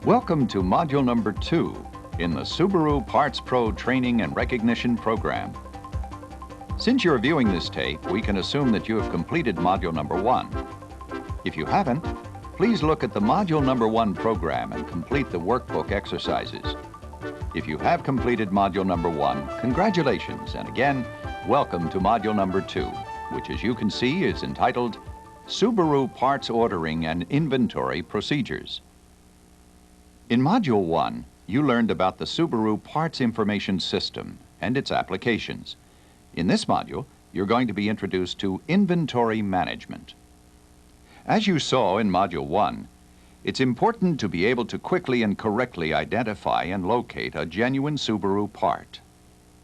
Welcome to Module number 2 in the Subaru Parts Pro Training and Recognition Program. Since you're viewing this tape, we can assume that you have completed Module number 1. If you haven't, please look at the Module number 1 program and complete the workbook exercises. If you have completed Module number 1, congratulations, and again, welcome to Module number 2, which as you can see is entitled Subaru Parts Ordering and Inventory Procedures. In Module 1, you learned about the Subaru Parts Information System and its applications. In this module, you're going to be introduced to inventory management. As you saw in Module 1, it's important to be able to quickly and correctly identify and locate a genuine Subaru part.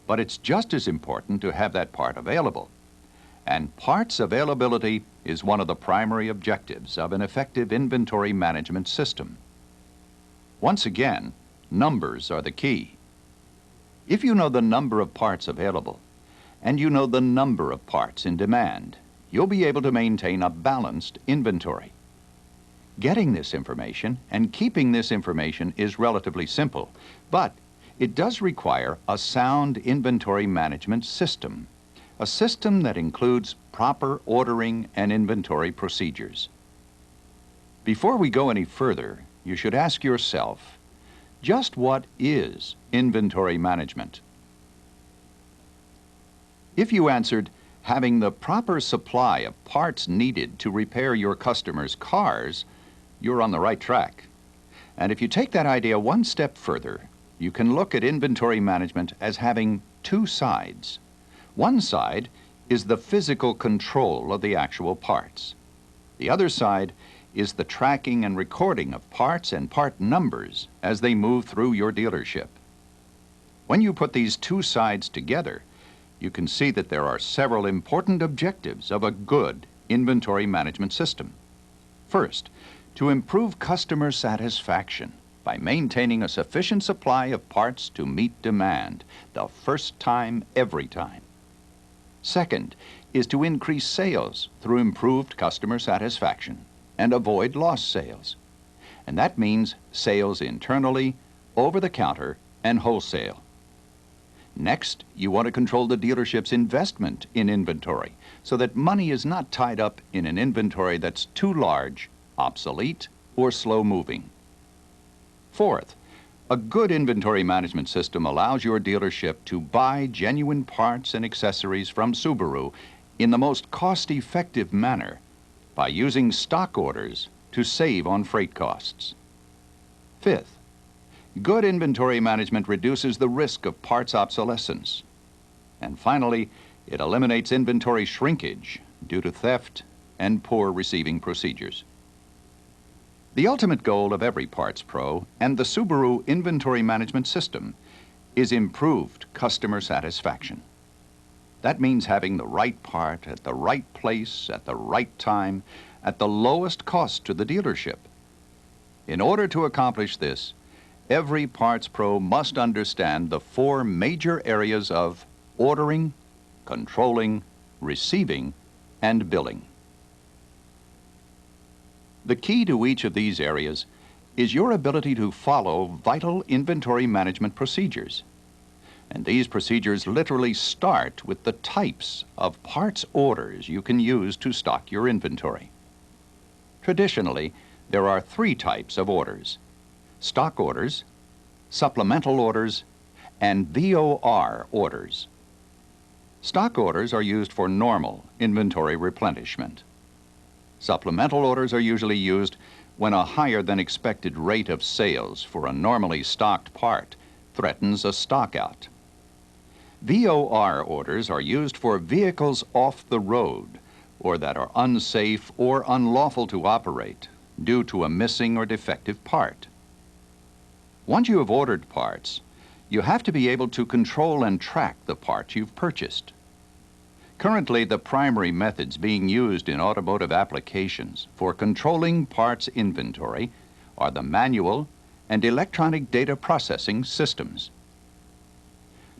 But it's just as important to have that part available. And parts availability is one of the primary objectives of an effective inventory management system. Once again, numbers are the key. If you know the number of parts available, and you know the number of parts in demand, you'll be able to maintain a balanced inventory. Getting this information and keeping this information is relatively simple, but it does require a sound inventory management system, a system that includes proper ordering and inventory procedures. Before we go any further, you should ask yourself, just what is inventory management? If you answered, having the proper supply of parts needed to repair your customers' cars, you're on the right track. And if you take that idea one step further, you can look at inventory management as having two sides. One side is the physical control of the actual parts. The other side is the tracking and recording of parts and part numbers as they move through your dealership. When you put these two sides together, you can see that there are several important objectives of a good inventory management system. First, to improve customer satisfaction by maintaining a sufficient supply of parts to meet demand, the first time, every time. Second is to increase sales through improved customer satisfaction and avoid lost sales. And that means sales internally, over the counter, and wholesale. Next, you want to control the dealership's investment in inventory so that money is not tied up in an inventory that's too large, obsolete, or slow-moving. Fourth, a good inventory management system allows your dealership to buy genuine parts and accessories from Subaru in the most cost-effective manner by using stock orders to save on freight costs. Fifth, good inventory management reduces the risk of parts obsolescence. And finally, it eliminates inventory shrinkage due to theft and poor receiving procedures. The ultimate goal of every Parts Pro and the Subaru inventory management system is improved customer satisfaction. That means having the right part at the right place at the right time at the lowest cost to the dealership. In order to accomplish this, every Parts Pro must understand the four major areas of ordering, controlling, receiving, and billing. The key to each of these areas is your ability to follow vital inventory management procedures. And these procedures literally start with the types of parts orders you can use to stock your inventory. Traditionally, there are three types of orders: stock orders, supplemental orders, and VOR orders. Stock orders are used for normal inventory replenishment. Supplemental orders are usually used when a higher than expected rate of sales for a normally stocked part threatens a stockout. VOR orders are used for vehicles off the road or that are unsafe or unlawful to operate due to a missing or defective part. Once you have ordered parts, you have to be able to control and track the parts you've purchased. Currently, the primary methods being used in automotive applications for controlling parts inventory are the manual and electronic data processing systems.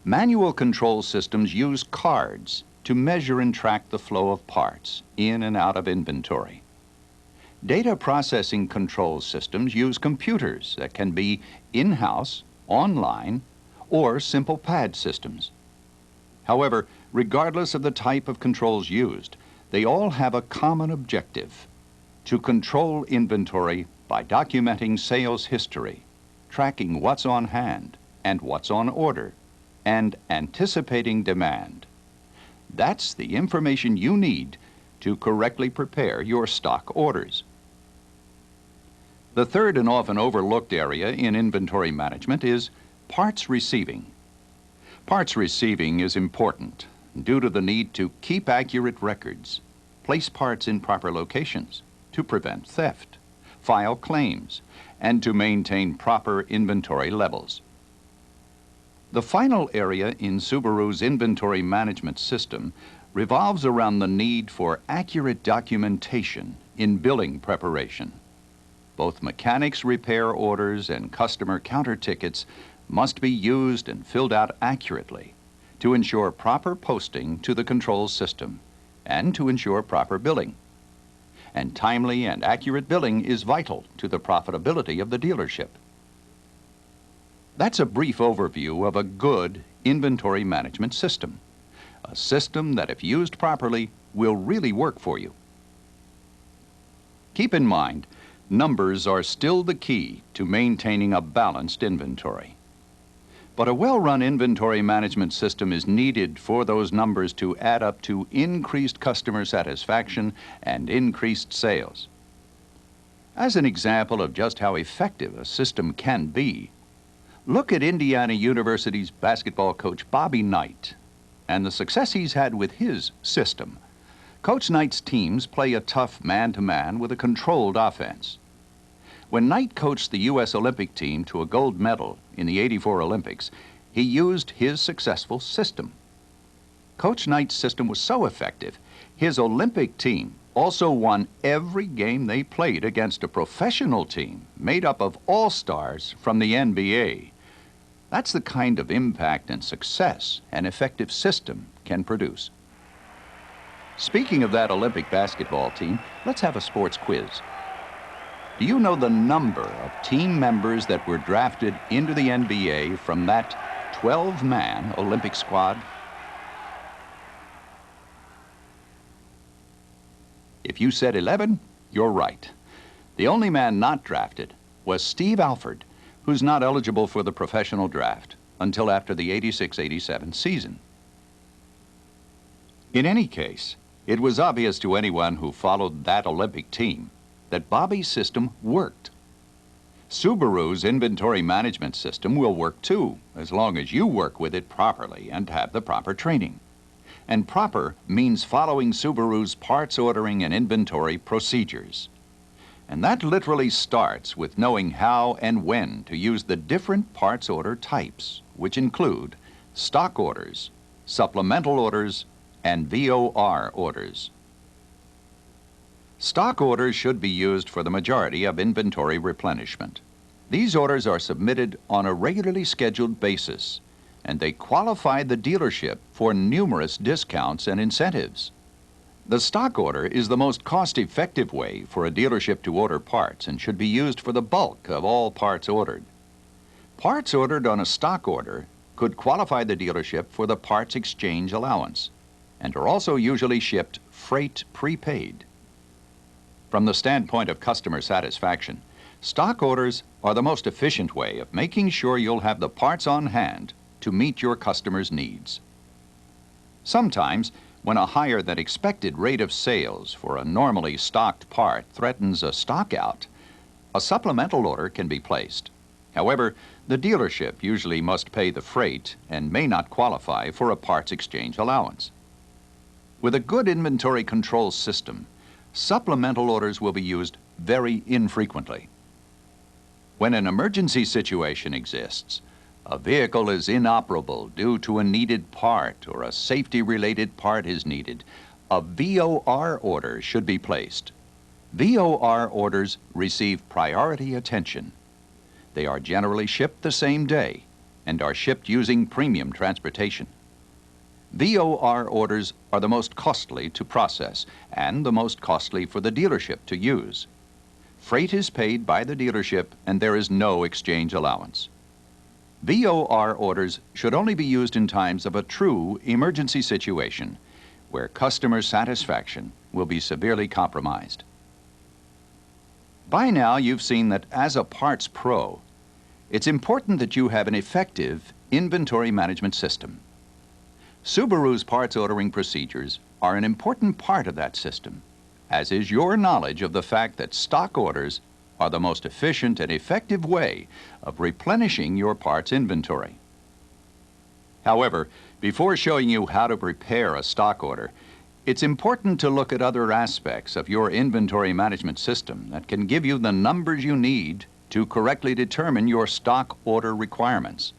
Manual control systems use cards to measure and track the flow of parts in and out of inventory. Data processing control systems use computers that can be in-house, online, or simple pad systems. However, regardless of the type of controls used, they all have a common objective: to control inventory by documenting sales history, tracking what's on hand and what's on order, and anticipating demand. That's the information you need to correctly prepare your stock orders. The third and often overlooked area in inventory management is parts receiving. Parts receiving is important due to the need to keep accurate records, place parts in proper locations to prevent theft, file claims, and to maintain proper inventory levels. The final area in Subaru's inventory management system revolves around the need for accurate documentation in billing preparation. Both mechanics repair orders and customer counter tickets must be used and filled out accurately to ensure proper posting to the control system and to ensure proper billing. And timely and accurate billing is vital to the profitability of the dealership. That's a brief overview of a good inventory management system, a system that, if used properly, will really work for you. Keep in mind, numbers are still the key to maintaining a balanced inventory. But a well-run inventory management system is needed for those numbers to add up to increased customer satisfaction and increased sales. As an example of just how effective a system can be, look at Indiana University's basketball coach Bobby Knight and the success he's had with his system. Coach Knight's teams play a tough man-to-man with a controlled offense. When Knight coached the U.S. Olympic team to a gold medal in the '84 Olympics, he used his successful system. Coach Knight's system was so effective, his Olympic team also won every game they played against a professional team made up of all-stars from the NBA. That's the kind of impact and success an effective system can produce. Speaking of that Olympic basketball team, let's have a sports quiz. Do you know the number of team members that were drafted into the NBA from that 12-man Olympic squad? If you said 11, you're right. The only man not drafted was Steve Alford, who's not eligible for the professional draft until after the '86-'87 season. In any case, it was obvious to anyone who followed that Olympic team that Bobby's system worked. Subaru's inventory management system will work too, as long as you work with it properly and have the proper training. And proper means following Subaru's parts ordering and inventory procedures. And that literally starts with knowing how and when to use the different parts order types, which include stock orders, supplemental orders, and VOR orders. Stock orders should be used for the majority of inventory replenishment. These orders are submitted on a regularly scheduled basis, and they qualify the dealership for numerous discounts and incentives. The stock order is the most cost-effective way for a dealership to order parts and should be used for the bulk of all parts ordered. Parts ordered on a stock order could qualify the dealership for the parts exchange allowance and are also usually shipped freight prepaid. From the standpoint of customer satisfaction, stock orders are the most efficient way of making sure you'll have the parts on hand to meet your customers' needs. Sometimes, when a higher than expected rate of sales for a normally stocked part threatens a stockout, a supplemental order can be placed. However, the dealership usually must pay the freight and may not qualify for a parts exchange allowance. With a good inventory control system, supplemental orders will be used very infrequently. When an emergency situation exists, a vehicle is inoperable due to a needed part or a safety-related part is needed, a VOR order should be placed. VOR orders receive priority attention. They are generally shipped the same day and are shipped using premium transportation. VOR orders are the most costly to process and the most costly for the dealership to use. Freight is paid by the dealership and there is no exchange allowance. VOR orders should only be used in times of a true emergency situation where customer satisfaction will be severely compromised. By now, you've seen that as a parts pro, it's important that you have an effective inventory management system. Subaru's parts ordering procedures are an important part of that system, as is your knowledge of the fact that stock orders are the most efficient and effective way of replenishing your parts inventory. However, before showing you how to prepare a stock order, it's important to look at other aspects of your inventory management system that can give you the numbers you need to correctly determine your stock order requirements.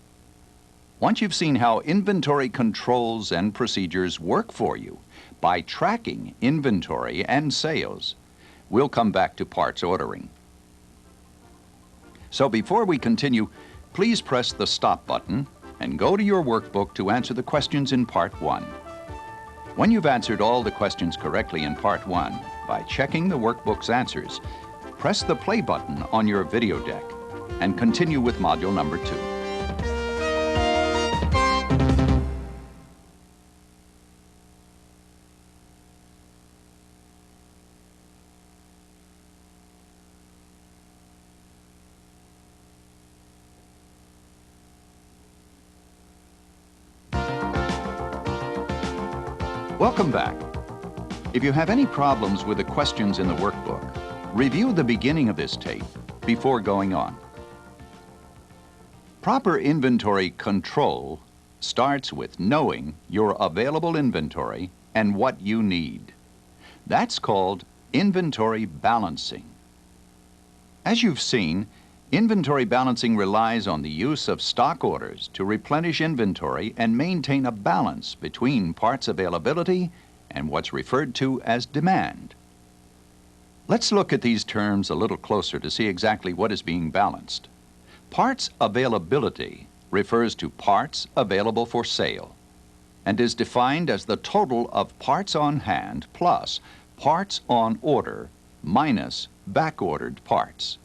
Once you've seen how inventory controls and procedures work for you by tracking inventory and sales, we'll come back to parts ordering. So before we continue, please press the stop button and go to your workbook to answer the questions in Part 1. When you've answered all the questions correctly in Part 1 by checking the workbook's answers, press the play button on your video deck and continue with Module number 2. Welcome back. If you have any problems with the questions in the workbook, review the beginning of this tape before going on. Proper inventory control starts with knowing your available inventory and what you need. That's called inventory balancing. As you've seen, inventory balancing relies on the use of stock orders to replenish inventory and maintain a balance between parts availability and what's referred to as demand. Let's look at these terms a little closer to see exactly what is being balanced. Parts availability refers to parts available for sale and is defined as the total of parts on hand plus parts on order minus back-ordered parts.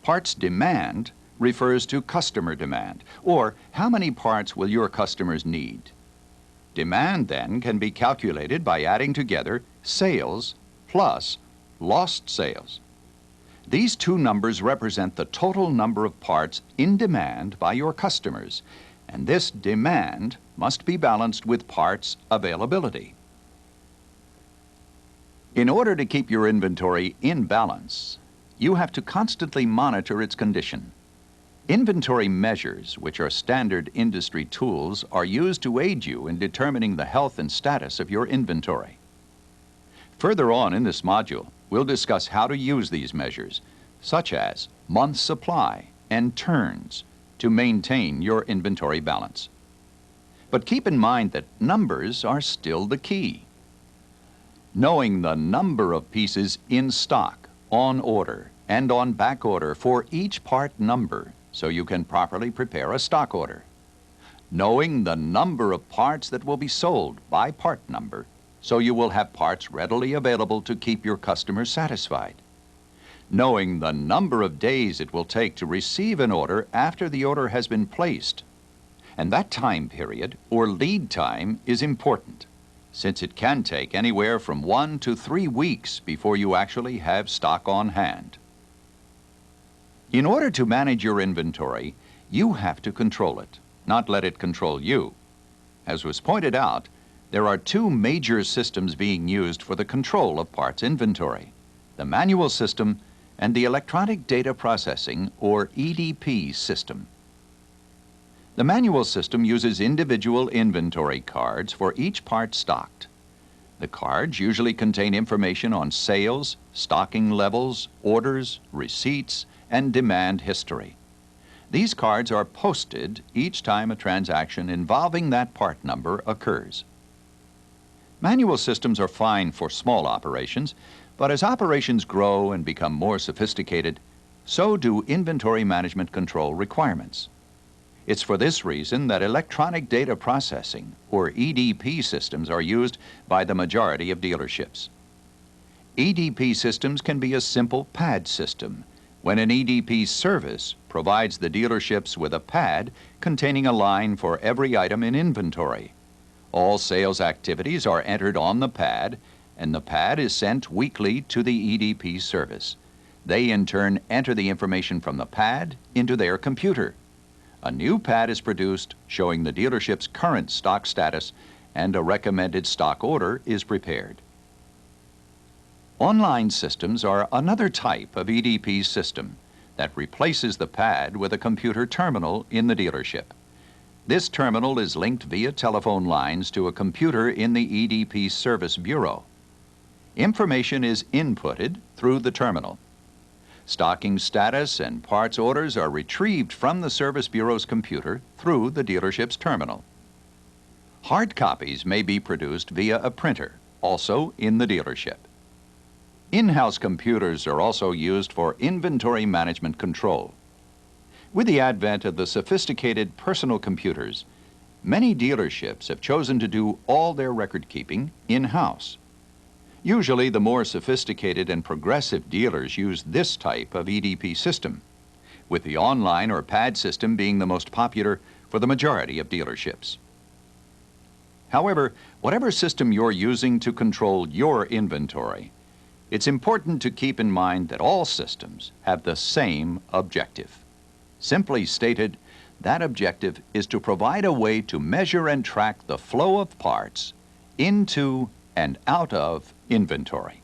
Parts demand refers to customer demand, or how many parts will your customers need. Demand then can be calculated by adding together sales plus lost sales. These two numbers represent the total number of parts in demand by your customers, and this demand must be balanced with parts availability. In order to keep your inventory in balance, you have to constantly monitor its condition. Inventory measures, which are standard industry tools, are used to aid you in determining the health and status of your inventory. Further on in this module, we'll discuss how to use these measures, such as month supply and turns, to maintain your inventory balance. But keep in mind that numbers are still the key. Knowing the number of pieces in stock, on order, and on back order for each part number so you can properly prepare a stock order. Knowing the number of parts that will be sold by part number so you will have parts readily available to keep your customers satisfied. Knowing the number of days it will take to receive an order after the order has been placed. And that time period, or lead time, is important, since it can take anywhere from 1 to 3 weeks before you actually have stock on hand. In order to manage your inventory, you have to control it, not let it control you. As was pointed out, there are two major systems being used for the control of parts inventory: the manual system and the electronic data processing, or EDP system. The manual system uses individual inventory cards for each part stocked. The cards usually contain information on sales, stocking levels, orders, receipts, and demand history. These cards are posted each time a transaction involving that part number occurs. Manual systems are fine for small operations, but as operations grow and become more sophisticated, so do inventory management control requirements. It's for this reason that electronic data processing, or EDP systems, are used by the majority of dealerships. EDP systems can be a simple pad system, when an EDP service provides the dealerships with a pad containing a line for every item in inventory. All sales activities are entered on the pad, and the pad is sent weekly to the EDP service. They in turn enter the information from the pad into their computer. A new pad is produced showing the dealership's current stock status, and a recommended stock order is prepared. Online systems are another type of EDP system that replaces the pad with a computer terminal in the dealership. This terminal is linked via telephone lines to a computer in the EDP Service Bureau. Information is inputted through the terminal. Stocking status and parts orders are retrieved from the Service Bureau's computer through the dealership's terminal. Hard copies may be produced via a printer, also in the dealership. In-house computers are also used for inventory management control. With the advent of the sophisticated personal computers, many dealerships have chosen to do all their record-keeping in-house. Usually, the more sophisticated and progressive dealers use this type of EDP system, with the online or pad system being the most popular for the majority of dealerships. However, whatever system you're using to control your inventory, it's important to keep in mind that all systems have the same objective. Simply stated, that objective is to provide a way to measure and track the flow of parts into and out of inventory.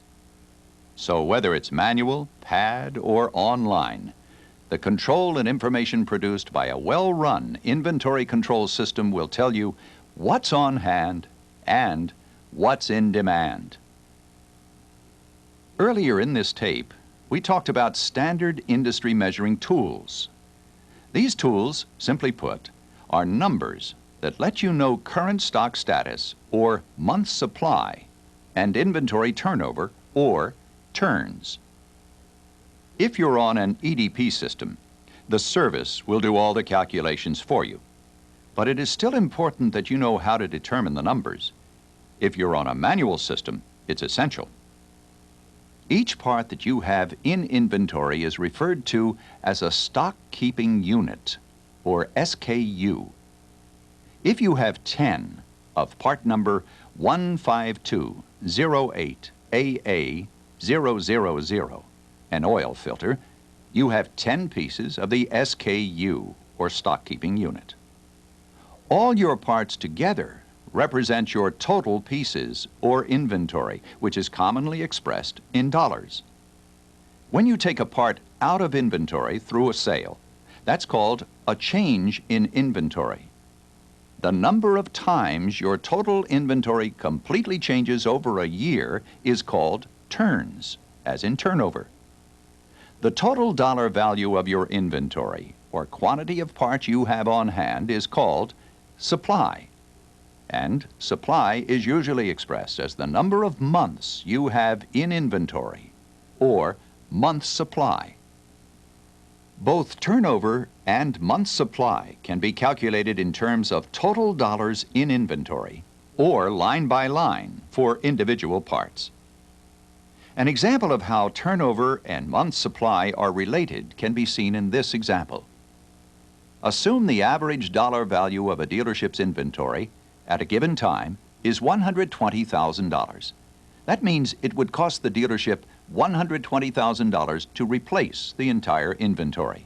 So whether it's manual, pad, or online, the control and information produced by a well-run inventory control system will tell you what's on hand and what's in demand. Earlier in this tape, we talked about standard industry measuring tools. These tools, simply put, are numbers that let you know current stock status or month supply and inventory turnover or turns. If you're on an EDP system, the service will do all the calculations for you. But it is still important that you know how to determine the numbers. If you're on a manual system, it's essential. Each part that you have in inventory is referred to as a stock keeping unit, or SKU. If you have 10 of part number 15208AA000, an oil filter, you have 10 pieces of the SKU, or stock keeping unit. All your parts together represent your total pieces or inventory, which is commonly expressed in dollars. When you take a part out of inventory through a sale, that's called a change in inventory. The number of times your total inventory completely changes over a year is called turns, as in turnover. The total dollar value of your inventory, or quantity of parts you have on hand, is called supply. And supply is usually expressed as the number of months you have in inventory, or month supply. Both turnover and month supply can be calculated in terms of total dollars in inventory, or line by line for individual parts. An example of how turnover and month supply are related can be seen in this example. Assume the average dollar value of a dealership's inventory at a given time is $120,000. That means it would cost the dealership $120,000 to replace the entire inventory.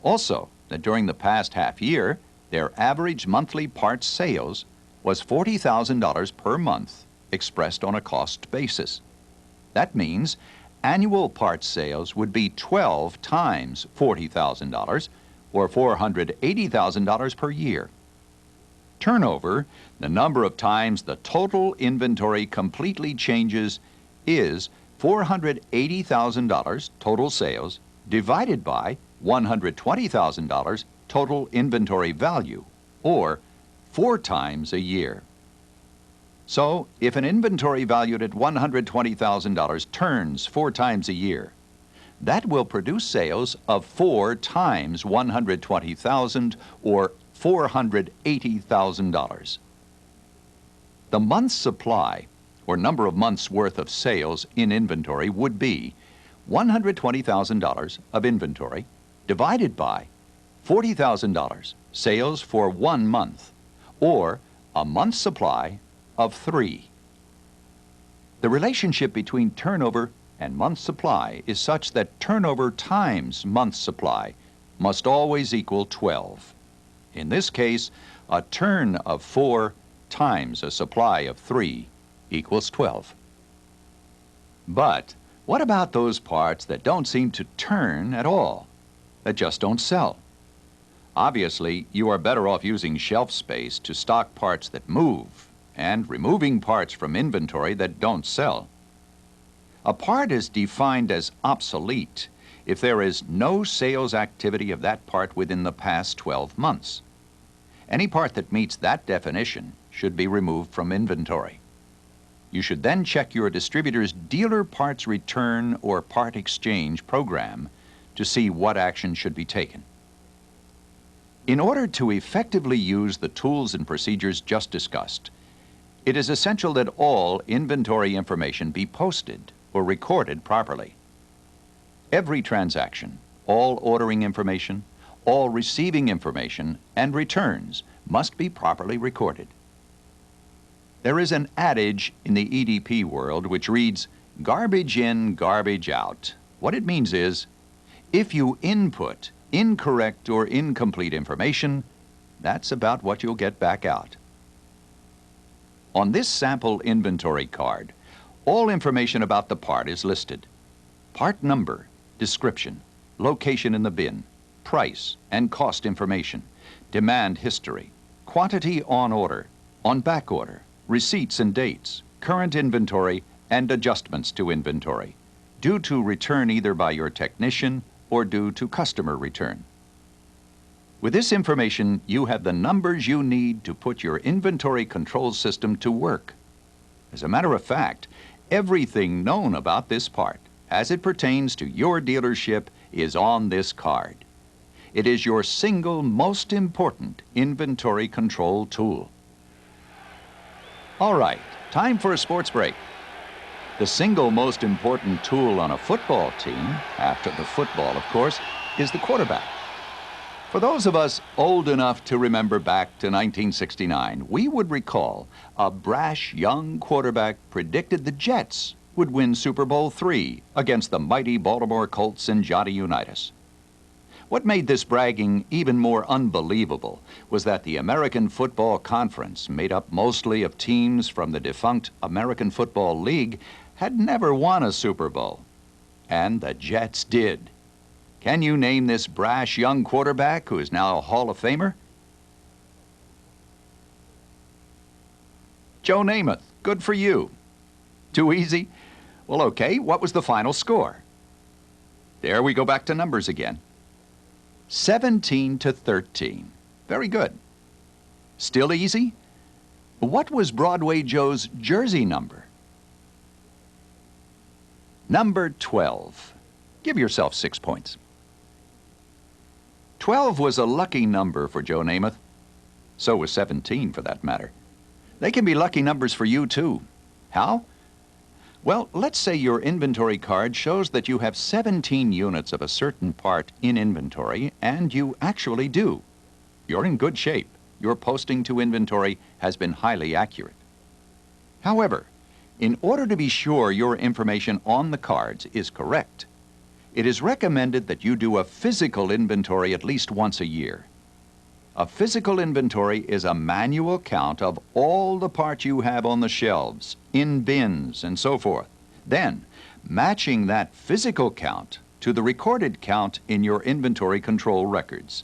Also, that during the past half year, their average monthly parts sales was $40,000 per month, expressed on a cost basis. That means annual parts sales would be 12 times $40,000, or $480,000 per year. Turnover, the number of times the total inventory completely changes, is $480,000 total sales divided by $120,000 total inventory value, or 4 times a year. So, if an inventory valued at $120,000 turns 4 times a year, that will produce sales of 4 times $120,000, or $480,000. The month's supply, or number of months' worth of sales in inventory, would be $120,000 of inventory divided by $40,000 sales for 1 month, or a month's supply of 3. The relationship between turnover and month supply is such that turnover times month supply must always equal 12. In this case, a turn of 4 times a supply of 3 equals 12. But what about those parts that don't seem to turn at all, that just don't sell? Obviously, you are better off using shelf space to stock parts that move and removing parts from inventory that don't sell. A part is defined as obsolete if there is no sales activity of that part within the past 12 months. Any part that meets that definition should be removed from inventory. You should then check your distributor's dealer parts return or part exchange program to see what action should be taken. In order to effectively use the tools and procedures just discussed, it is essential that all inventory information be posted or recorded properly. Every transaction, all ordering information, all receiving information, and returns must be properly recorded. There is an adage in the EDP world which reads, "Garbage in, garbage out." What it means is, if you input incorrect or incomplete information, that's about what you'll get back out. On this sample inventory card, all information about the part is listed. Part number, description, location in the bin, price and cost information, demand history, quantity on order, on back order, receipts and dates, current inventory, and adjustments to inventory, due to return either by your technician or due to customer return. With this information, you have the numbers you need to put your inventory control system to work. As a matter of fact, everything known about this part, as it pertains to your dealership, is on this card. It is your single most important inventory control tool. All right, time for a sports break. The single most important tool on a football team, after the football, of course, is the quarterback. For those of us old enough to remember back to 1969, we would recall a brash young quarterback predicted the Jets would win Super Bowl III against the mighty Baltimore Colts and Johnny Unitas. What made this bragging even more unbelievable was that the American Football Conference, made up mostly of teams from the defunct American Football League, had never won a Super Bowl. And the Jets did. Can you name this brash young quarterback who is now a Hall of Famer? Joe Namath. Good for you. Too easy? Well, okay, what was the final score? There we go back to numbers again. 17-13. Very good. Still easy? What was Broadway Joe's jersey number? Number 12. Give yourself 6 points. 12 was a lucky number for Joe Namath. So was 17, for that matter. They can be lucky numbers for you, too. How? Well, let's say your inventory card shows that you have 17 units of a certain part in inventory, and you actually do. You're in good shape. Your posting to inventory has been highly accurate. However, in order to be sure your information on the cards is correct, it is recommended that you do a physical inventory at least once a year. A physical inventory is a manual count of all the parts you have on the shelves, in bins, and so forth. Then, matching that physical count to the recorded count in your inventory control records.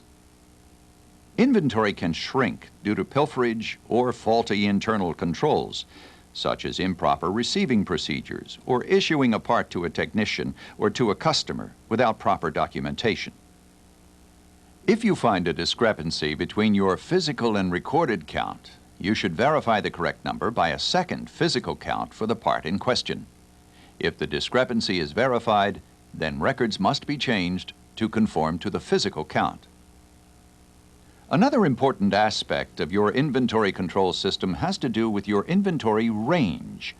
Inventory can shrink due to pilferage or faulty internal controls, such as improper receiving procedures or issuing a part to a technician or to a customer without proper documentation. If you find a discrepancy between your physical and recorded count, you should verify the correct number by a second physical count for the part in question. If the discrepancy is verified, then records must be changed to conform to the physical count. Another important aspect of your inventory control system has to do with your inventory range,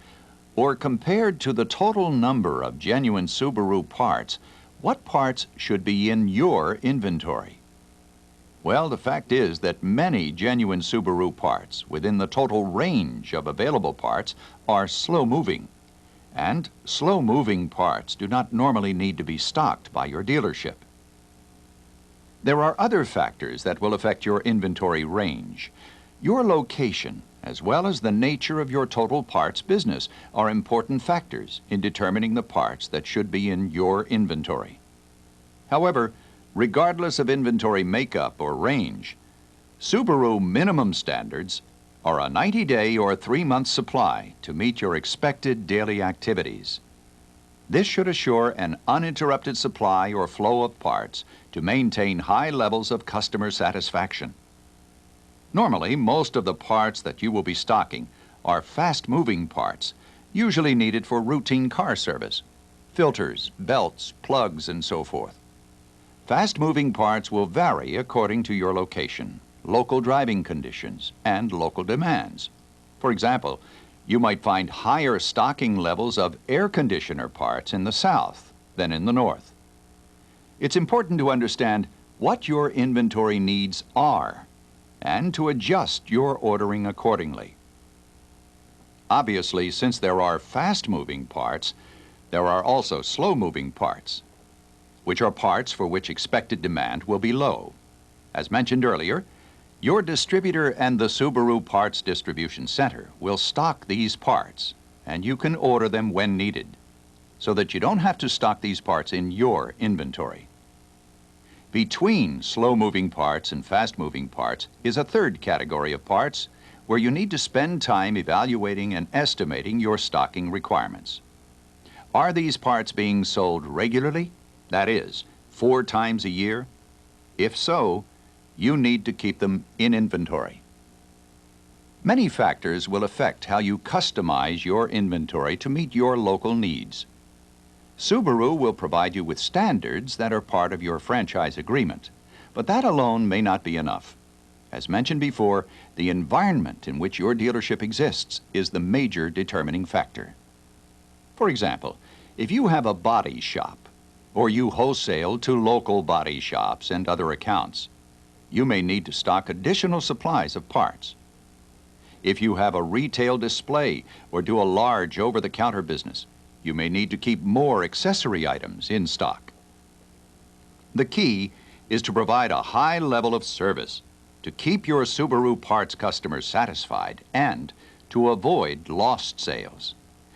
Or compared to the total number of genuine Subaru parts, what parts should be in your inventory? Well, the fact is that many genuine Subaru parts within the total range of available parts are slow-moving. And slow-moving parts do not normally need to be stocked by your dealership. There are other factors that will affect your inventory range. Your location, as well as the nature of your total parts business, are important factors in determining the parts that should be in your inventory. However, regardless of inventory makeup or range, Subaru minimum standards are a 90-day or 3-month supply to meet your expected daily activities. This should assure an uninterrupted supply or flow of parts to maintain high levels of customer satisfaction. Normally, most of the parts that you will be stocking are fast-moving parts, usually needed for routine car service, filters, belts, plugs, and so forth. Fast-moving parts will vary according to your location, local driving conditions, and local demands. For example, you might find higher stocking levels of air conditioner parts in the south than in the north. It's important to understand what your inventory needs are and to adjust your ordering accordingly. Obviously, since there are fast-moving parts, there are also slow-moving parts, which are parts for which expected demand will be low. As mentioned earlier, your distributor and the Subaru Parts Distribution Center will stock these parts, and you can order them when needed, so that you don't have to stock these parts in your inventory. Between slow-moving parts and fast-moving parts is a third category of parts where you need to spend time evaluating and estimating your stocking requirements. Are these parts being sold regularly? That is, 4 times a year? If so, you need to keep them in inventory. Many factors will affect how you customize your inventory to meet your local needs. Subaru will provide you with standards that are part of your franchise agreement, but that alone may not be enough. As mentioned before, the environment in which your dealership exists is the major determining factor. For example, if you have a body shop, or you wholesale to local body shops and other accounts, you may need to stock additional supplies of parts. If you have a retail display or do a large over-the-counter business, you may need to keep more accessory items in stock. The key is to provide a high level of service to keep your Subaru parts customers satisfied and to avoid lost sales.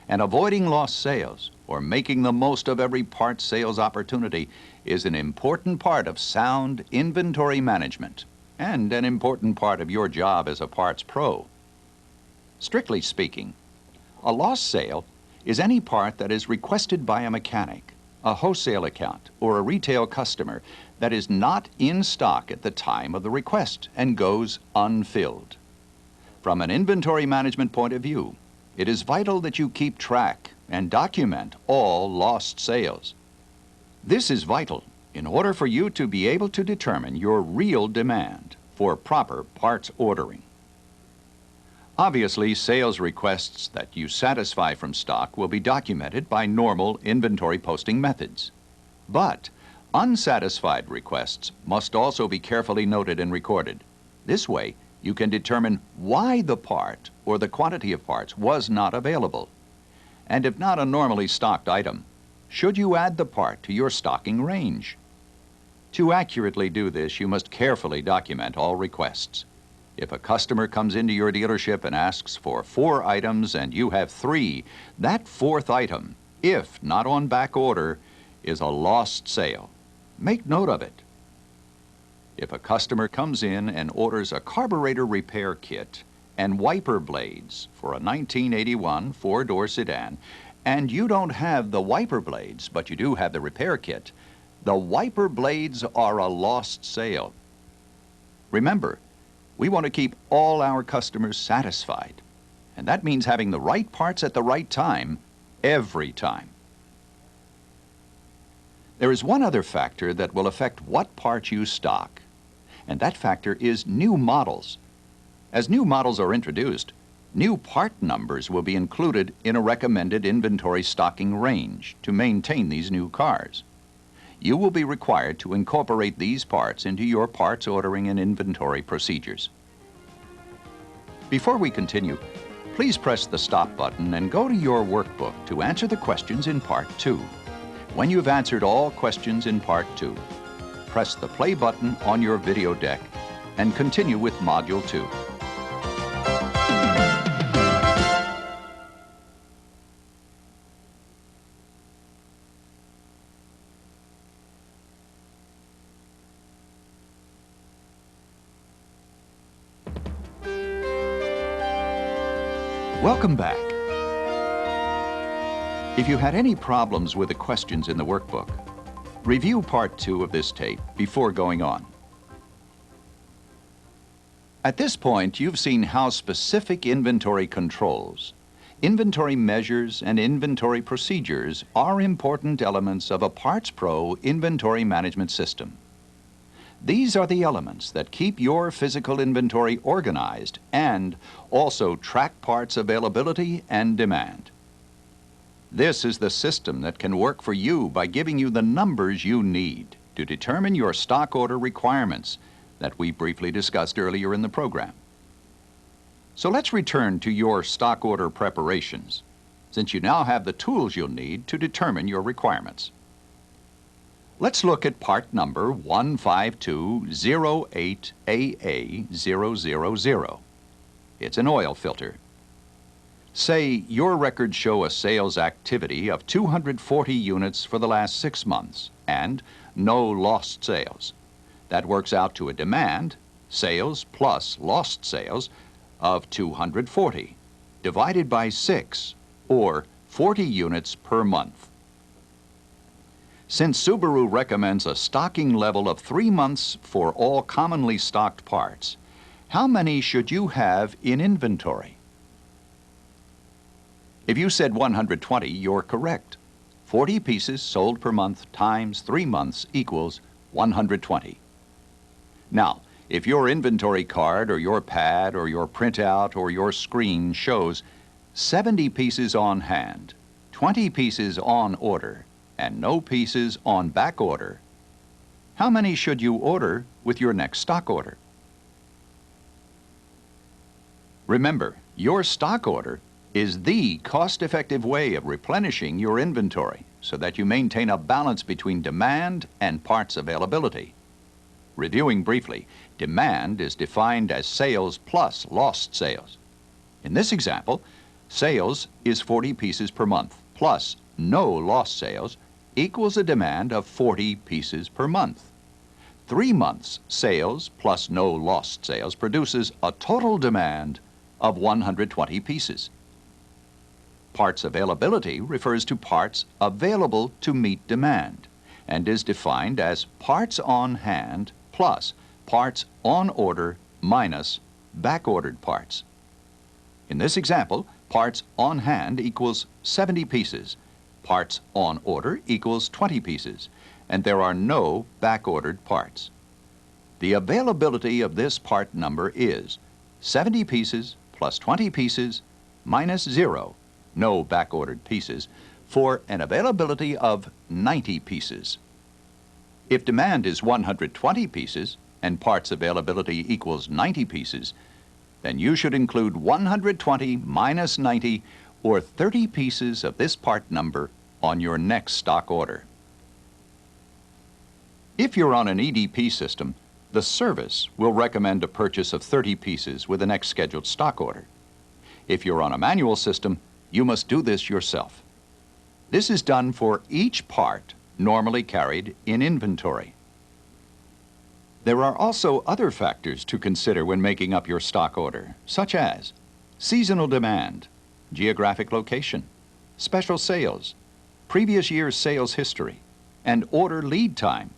And avoiding lost sales or making the most of every parts sales opportunity is an important part of sound inventory management and an important part of your job as a parts pro. Strictly speaking, a lost sale is any part that is requested by a mechanic, a wholesale account, or a retail customer that is not in stock at the time of the request and goes unfilled. From an inventory management point of view, it is vital that you keep track and document all lost sales. This is vital in order for you to be able to determine your real demand for proper parts ordering. Obviously, sales requests that you satisfy from stock will be documented by normal inventory posting methods. But unsatisfied requests must also be carefully noted and recorded. This way, you can determine why the part or the quantity of parts was not available. And if not a normally stocked item, should you add the part to your stocking range? To accurately do this, you must carefully document all requests. If a customer comes into your dealership and asks for 4 items and you have 3, that 4th item, if not on back order, is a lost sale. Make note of it. If a customer comes in and orders a carburetor repair kit and wiper blades for a 1981 4-door sedan, and you don't have the wiper blades, but you do have the repair kit, the wiper blades are a lost sale. Remember, we want to keep all our customers satisfied, and that means having the right parts at the right time, every time. There is one other factor that will affect what parts you stock, and that factor is new models. As new models are introduced, New part numbers will be included in a recommended inventory stocking range to maintain these new cars. You will be required to incorporate these parts into your parts ordering and inventory procedures. Before we continue, please press the stop button and go to your workbook to answer the questions in Part 2. When you've answered all questions in Part 2, press the play button on your video deck and continue with Module 2. Welcome back. If you had any problems with the questions in the workbook, review Part 2 of this tape before going on. At this point, you've seen how specific inventory controls, inventory measures, and inventory procedures are important elements of a Parts Pro inventory management system. These are the elements that keep your physical inventory organized and also track parts availability and demand. This is the system that can work for you by giving you the numbers you need to determine your stock order requirements that we briefly discussed earlier in the program. So let's return to your stock order preparations, since you now have the tools you'll need to determine your requirements. Let's look at part number 15208AA000. It's an oil filter. Say your records show a sales activity of 240 units for the last 6 months and no lost sales. That works out to a demand, sales plus lost sales, of 240, divided by 6, or 40 units per month. Since Subaru recommends a stocking level of 3 months for all commonly stocked parts, how many should you have in inventory? If you said 120, you're correct. 40 pieces sold per month times 3 months equals 120. Now, if your inventory card or your pad or your printout or your screen shows 70 pieces on hand, 20 pieces on order, and no pieces on back order, how many should you order with your next stock order? Remember, your stock order is the cost-effective way of replenishing your inventory so that you maintain a balance between demand and parts availability. Reviewing briefly, demand is defined as sales plus lost sales. In this example, sales is 40 pieces per month plus no lost sales equals a demand of 40 pieces per month. 3 months sales plus no lost sales produces a total demand of 120 pieces. Parts availability refers to parts available to meet demand and is defined as parts on hand plus parts on order minus back-ordered parts. In this example, parts on hand equals 70 pieces, parts on order equals 20 pieces, and there are no back-ordered parts. The availability of this part number is 70 pieces plus 20 pieces minus 0, no back-ordered pieces, for an availability of 90 pieces. If demand is 120 pieces and parts availability equals 90 pieces, then you should include 120 minus 90, or 30 pieces of this part number on your next stock order. If you're on an EDP system, the service will recommend a purchase of 30 pieces with the next scheduled stock order. If you're on a manual system, you must do this yourself. This is done for each part normally carried in inventory. There are also other factors to consider when making up your stock order, such as seasonal demand, geographic location, special sales, previous year's sales history, and order lead time.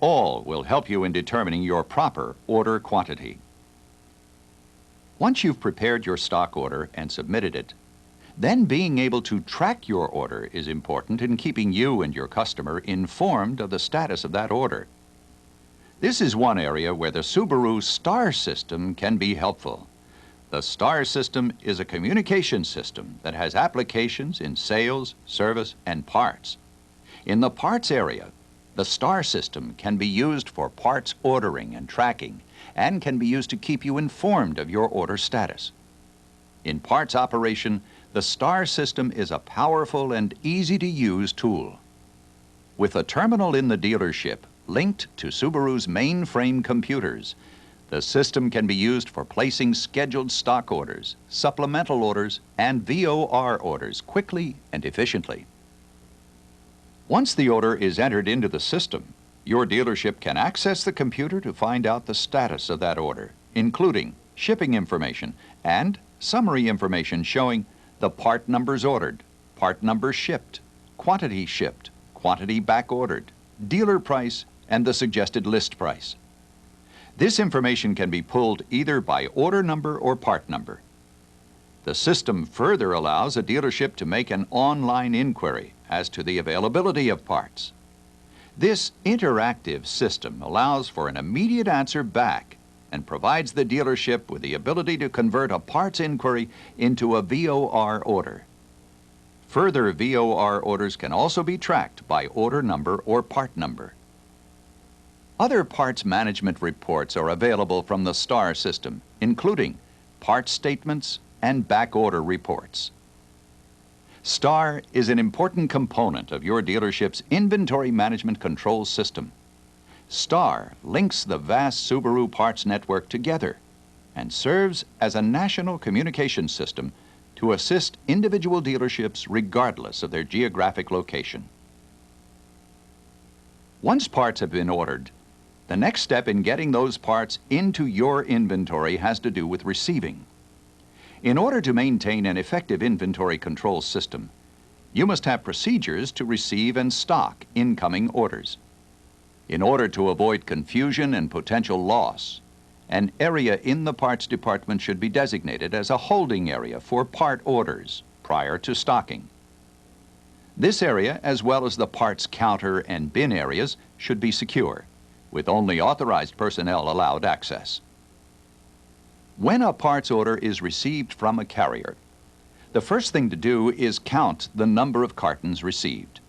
All will help you in determining your proper order quantity. Once you've prepared your stock order and submitted it, then being able to track your order is important in keeping you and your customer informed of the status of that order. This is one area where the Subaru STAR system can be helpful. The STAR system is a communication system that has applications in sales, service, and parts. In the parts area, the STAR system can be used for parts ordering and tracking and can be used to keep you informed of your order status. In parts operation, the STAR system is a powerful and easy-to-use tool. With a terminal in the dealership linked to Subaru's mainframe computers, the system can be used for placing scheduled stock orders, supplemental orders, and VOR orders quickly and efficiently. Once the order is entered into the system, your dealership can access the computer to find out the status of that order, including shipping information and summary information showing the part numbers ordered, part numbers shipped, quantity back ordered, dealer price, and the suggested list price. This information can be pulled either by order number or part number. The system further allows a dealership to make an online inquiry as to the availability of parts. This interactive system allows for an immediate answer back and provides the dealership with the ability to convert a parts inquiry into a VOR order. Further VOR orders can also be tracked by order number or part number. Other parts management reports are available from the STAR system, including parts statements and back order reports. STAR is an important component of your dealership's inventory management control system. STAR links the vast Subaru parts network together and serves as a national communication system to assist individual dealerships regardless of their geographic location. Once parts have been ordered, the next step in getting those parts into your inventory has to do with receiving. In order to maintain an effective inventory control system, you must have procedures to receive and stock incoming orders. In order to avoid confusion and potential loss, an area in the parts department should be designated as a holding area for part orders prior to stocking. This area, as well as the parts counter and bin areas, should be secure, with only authorized personnel allowed access. When a parts order is received from a carrier, the first thing to do is count the number of cartons received.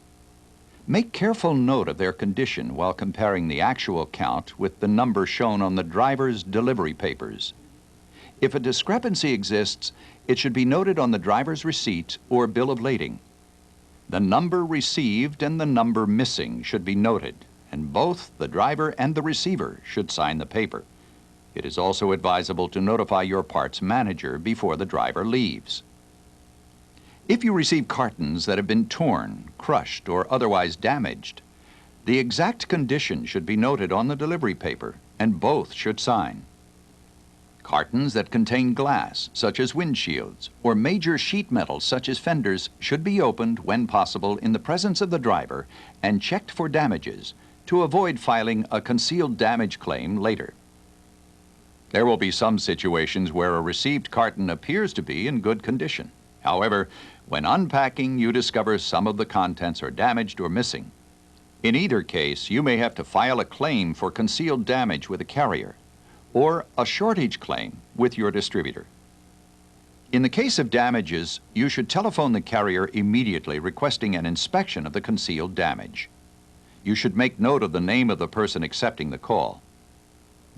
Make careful note of their condition while comparing the actual count with the number shown on the driver's delivery papers. If a discrepancy exists, it should be noted on the driver's receipt or bill of lading. The number received and the number missing should be noted, and both the driver and the receiver should sign the paper. It is also advisable to notify your parts manager before the driver leaves. If you receive cartons that have been torn, crushed, or otherwise damaged, the exact condition should be noted on the delivery paper, and both should sign. Cartons that contain glass, such as windshields, or major sheet metal, such as fenders, should be opened when possible in the presence of the driver and checked for damages to avoid filing a concealed damage claim later. There will be some situations where a received carton appears to be in good condition. However, when unpacking, you discover some of the contents are damaged or missing. In either case, you may have to file a claim for concealed damage with a carrier or a shortage claim with your distributor. In the case of damages, you should telephone the carrier immediately requesting an inspection of the concealed damage. You should make note of the name of the person accepting the call.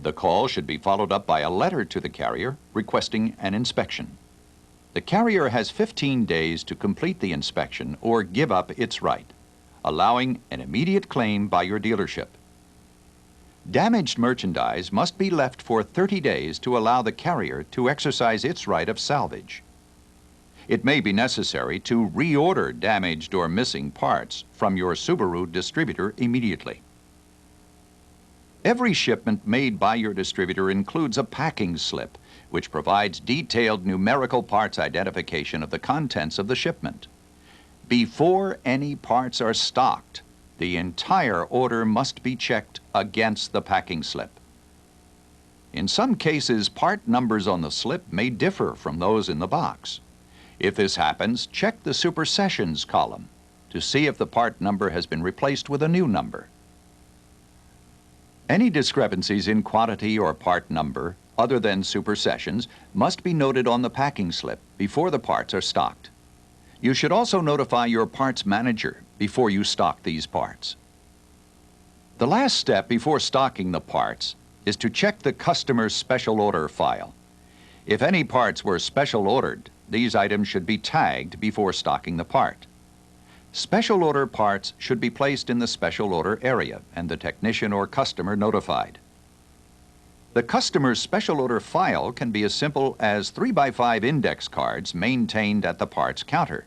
The call should be followed up by a letter to the carrier requesting an inspection. The carrier has 15 days to complete the inspection or give up its right, allowing an immediate claim by your dealership. Damaged merchandise must be left for 30 days to allow the carrier to exercise its right of salvage. It may be necessary to reorder damaged or missing parts from your Subaru distributor immediately. Every shipment made by your distributor includes a packing slip, which provides detailed numerical parts identification of the contents of the shipment. Before any parts are stocked, the entire order must be checked against the packing slip. In some cases, part numbers on the slip may differ from those in the box. If this happens, check the supersessions column to see if the part number has been replaced with a new number. Any discrepancies in quantity or part number other than supersessions, must be noted on the packing slip before the parts are stocked. You should also notify your parts manager before you stock these parts. The last step before stocking the parts is to check the customer's special order file. If any parts were special ordered, these items should be tagged before stocking the part. Special order parts should be placed in the special order area and the technician or customer notified. The customer's special order file can be as simple as 3x5 index cards maintained at the parts counter.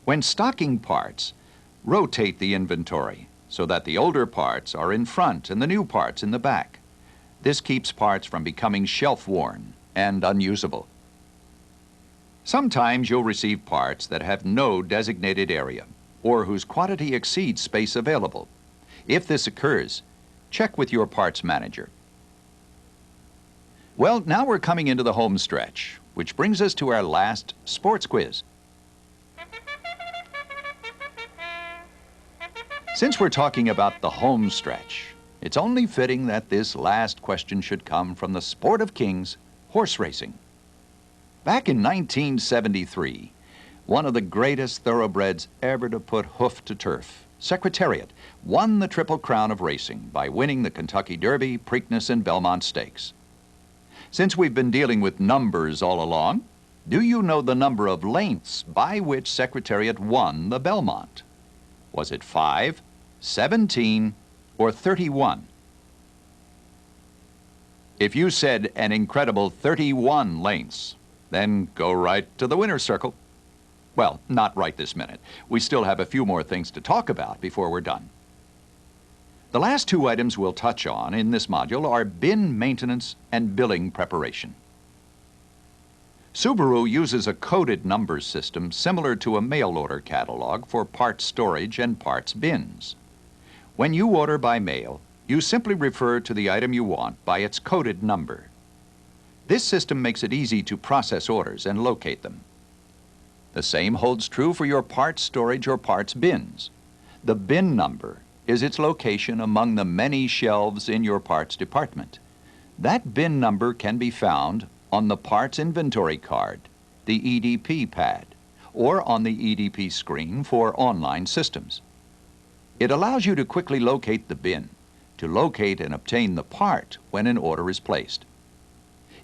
When stocking parts, rotate the inventory so that the older parts are in front and the new parts in the back. This keeps parts from becoming shelf-worn and unusable. Sometimes you'll receive parts that have no designated area or whose quantity exceeds space available. If this occurs, check with your parts manager. Well, now we're coming into the home stretch, which brings us to our last sports quiz. Since we're talking about the home stretch, it's only fitting that this last question should come from the sport of kings, horse racing. Back in 1973, one of the greatest thoroughbreds ever to put hoof to turf, Secretariat, won the Triple Crown of racing by winning the Kentucky Derby, Preakness, and Belmont Stakes. Since we've been dealing with numbers all along, do you know the number of lengths by which Secretariat won the Belmont? Was it 5, 17, or 31? If you said an incredible 31 lengths, then go right to the winner's circle. Well, not right this minute. We still have a few more things to talk about before we're done. The last two items we'll touch on in this module are bin maintenance and billing preparation. Subaru uses a coded numbers system similar to a mail order catalog for parts storage and parts bins. When you order by mail, you simply refer to the item you want by its coded number. This system makes it easy to process orders and locate them. The same holds true for your parts storage or parts bins. The bin number is its location among the many shelves in your parts department. That bin number can be found on the parts inventory card, the EDP pad, or on the EDP screen for online systems. It allows you to quickly locate the bin, to locate and obtain the part when an order is placed.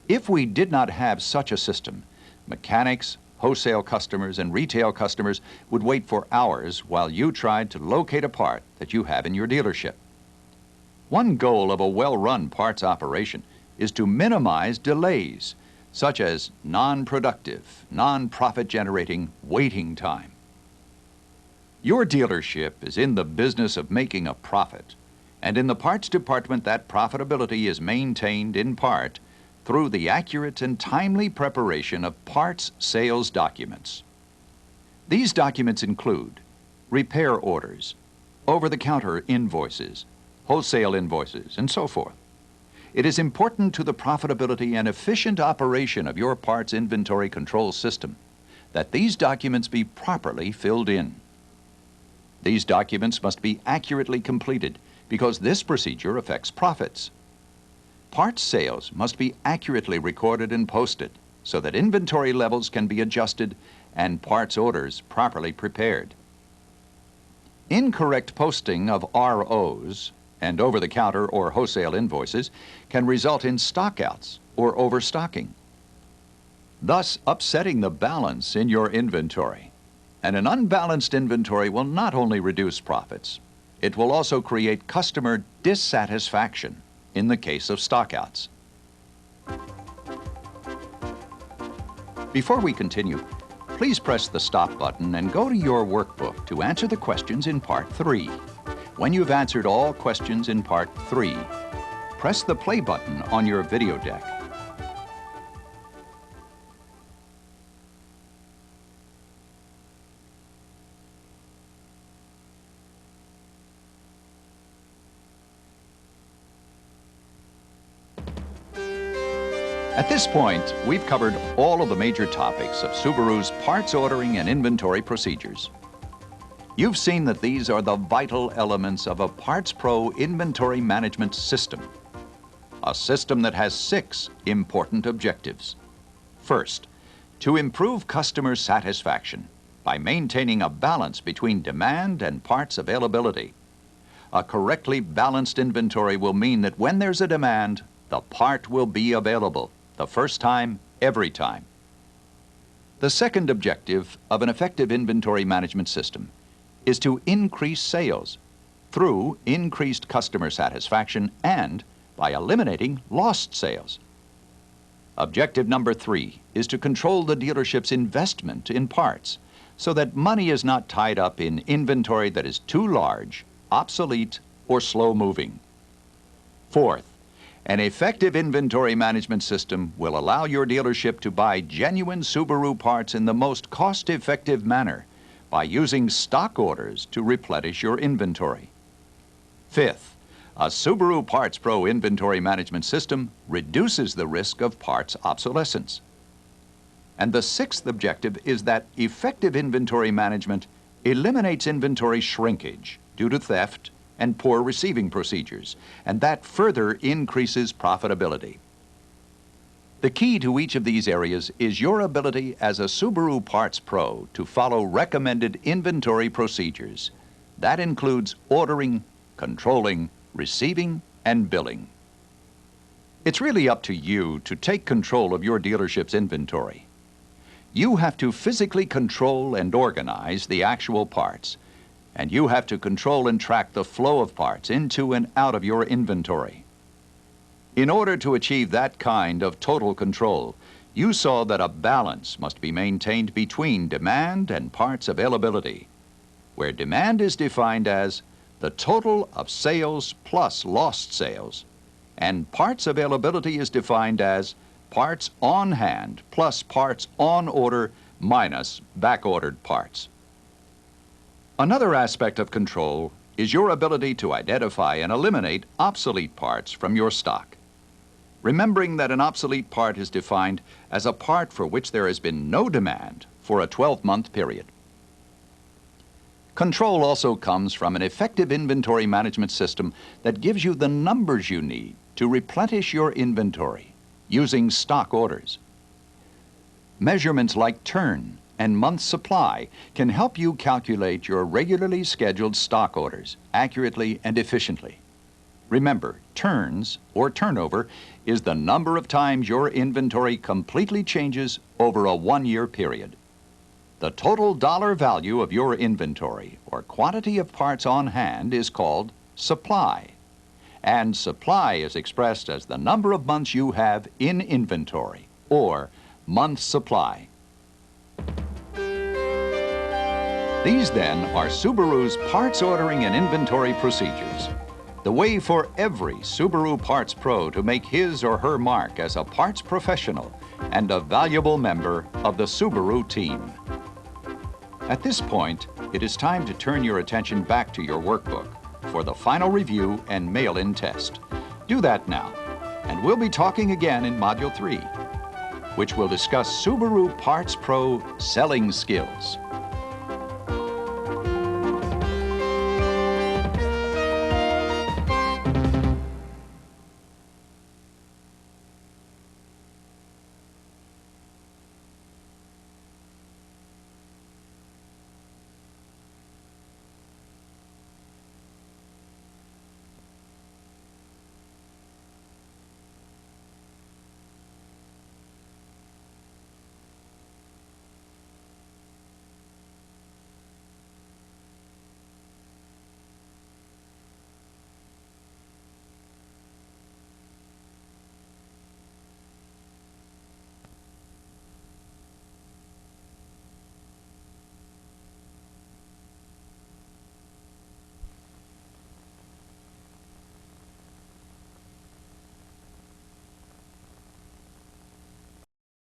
If we did not have such a system, mechanics, wholesale customers, and retail customers would wait for hours while you tried to locate a part that you have in your dealership. One goal of a well-run parts operation is to minimize delays, such as non-productive, non-profit-generating waiting time. Your dealership is in the business of making a profit, and in the parts department that profitability is maintained in part through the accurate and timely preparation of parts sales documents. These documents include repair orders, over-the-counter invoices, wholesale invoices, and so forth. It is important to the profitability and efficient operation of your parts inventory control system that these documents be properly filled in. These documents must be accurately completed because this procedure affects profits. Parts sales must be accurately recorded and posted so that inventory levels can be adjusted and parts orders properly prepared. Incorrect posting of ROs and over-the-counter or wholesale invoices can result in stockouts or overstocking, thus upsetting the balance in your inventory. And an unbalanced inventory will not only reduce profits, it will also create customer dissatisfaction in the case of stockouts. Before we continue, please press the stop button and go to your workbook to answer the questions in Part 3. When you've answered all questions in Part 3, press the play button on your video deck. At this point, we've covered all of the major topics of Subaru's parts ordering and inventory procedures. You've seen that these are the vital elements of a Parts Pro inventory management system. a system that has 6 important objectives. First, to improve customer satisfaction by maintaining a balance between demand and parts availability. A correctly balanced inventory will mean that when there's a demand, the part will be available, the first time, every time. The second objective of an effective inventory management system is to increase sales through increased customer satisfaction and by eliminating lost sales. Objective number 3 is to control the dealership's investment in parts so that money is not tied up in inventory that is too large, obsolete, or slow-moving. Fourth, an effective inventory management system will allow your dealership to buy genuine Subaru parts in the most cost-effective manner by using stock orders to replenish your inventory. Fifth, a Subaru Parts Pro inventory management system reduces the risk of parts obsolescence. And the sixth objective is that effective inventory management eliminates inventory shrinkage due to theft and poor receiving procedures, and that further increases profitability. The key to each of these areas is your ability as a Subaru Parts Pro to follow recommended inventory procedures. That includes ordering, controlling, receiving, and billing. It's really up to you to take control of your dealership's inventory. You have to physically control and organize the actual parts, and you have to control and track the flow of parts into and out of your inventory. In order to achieve that kind of total control, you saw that a balance must be maintained between demand and parts availability, where demand is defined as the total of sales plus lost sales, and parts availability is defined as parts on hand plus parts on order minus back-ordered parts. Another aspect of control is your ability to identify and eliminate obsolete parts from your stock. Remembering that an obsolete part is defined as a part for which there has been no demand for a 12-month period. Control also comes from an effective inventory management system that gives you the numbers you need to replenish your inventory using stock orders. Measurements like turn and month supply can help you calculate your regularly scheduled stock orders accurately and efficiently. Remember, turns, or turnover, is the number of times your inventory completely changes over a 1-year period. The total dollar value of your inventory, or quantity of parts on hand, is called supply. And supply is expressed as the number of months you have in inventory, or month supply. These then are Subaru's parts ordering and inventory procedures. The way for every Subaru Parts Pro to make his or her mark as a parts professional and a valuable member of the Subaru team. At this point, it is time to turn your attention back to your workbook for the final review and mail-in test. Do that now, and we'll be talking again in Module 3, which will discuss Subaru Parts Pro selling skills.